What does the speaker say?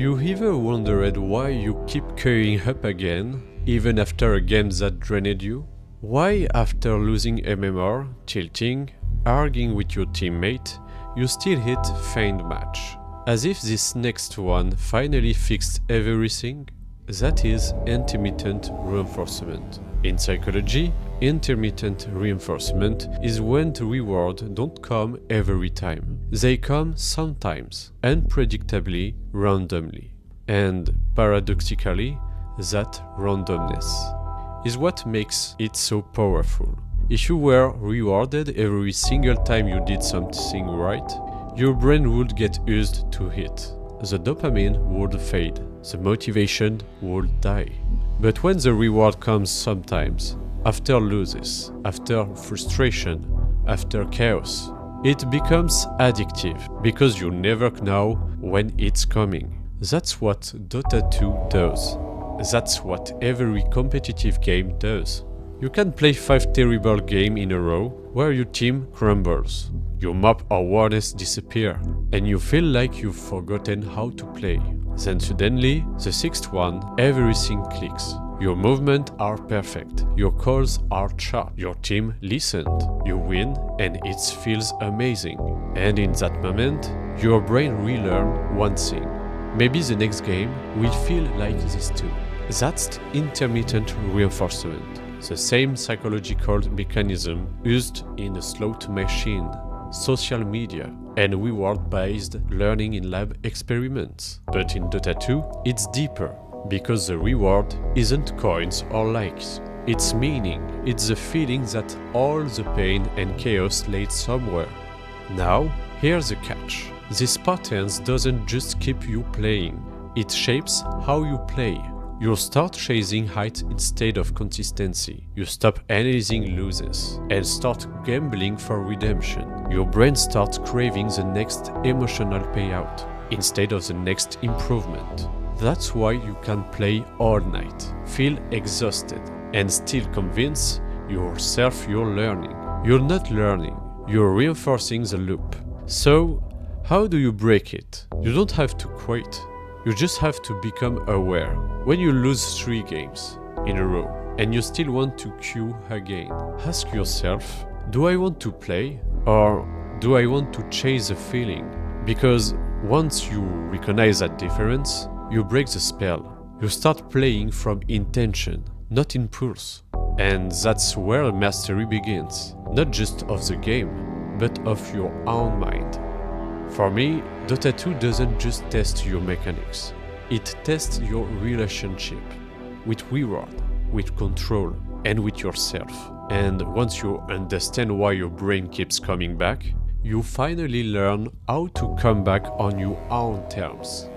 You ever wondered why you keep queuing up again, even after a game that drained you? Why after losing MMR, tilting, arguing with your teammate, you still hit faint match? As if this next one finally fixed everything? That is intermittent reinforcement. In psychology, intermittent reinforcement is when the reward don't come every time. They come sometimes, unpredictably, randomly. And paradoxically, that randomness is what makes it so powerful. If you were rewarded every single time you did something right, your brain would get used to it. The dopamine would fade, the motivation would die. But when the reward comes sometimes, after losses, after frustration, after chaos, it becomes addictive because you never know when it's coming. That's what Dota 2 does. That's what every competitive game does. You can play 5 terrible games in a row where your team crumbles. Your map awareness disappears, and you feel like you've forgotten how to play. Then suddenly, the sixth one, everything clicks. Your movements are perfect, your calls are sharp, your team listened, you win, and it feels amazing. And in that moment, your brain relearns one thing. Maybe the next game will feel like this too. That's intermittent reinforcement, the same psychological mechanism used in a slot machine, social media, and reward-based learning in lab experiments. But in Dota 2, it's deeper, because the reward isn't coins or likes. It's meaning, it's the feeling that all the pain and chaos laid somewhere. Now, here's the catch. This patterns doesn't just keep you playing, it shapes how you play. You start chasing height instead of consistency. You stop analyzing losses and start gambling for redemption. Your brain starts craving the next emotional payout instead of the next improvement. That's why you can play all night, feel exhausted, and still convince yourself you're learning. You're not learning, you're reinforcing the loop. So, how do you break it? You don't have to quit. You just have to become aware. When you lose 3 games in a row and you still want to queue again, ask yourself, do I want to play or do I want to chase a feeling? Because once you recognize that difference, you break the spell. You start playing from intention, not impulse. And that's where mastery begins, not just of the game, but of your own mind. For me, Dota 2 doesn't just test your mechanics, it tests your relationship with reward, with control, and with yourself. And once you understand why your brain keeps coming back, you finally learn how to come back on your own terms.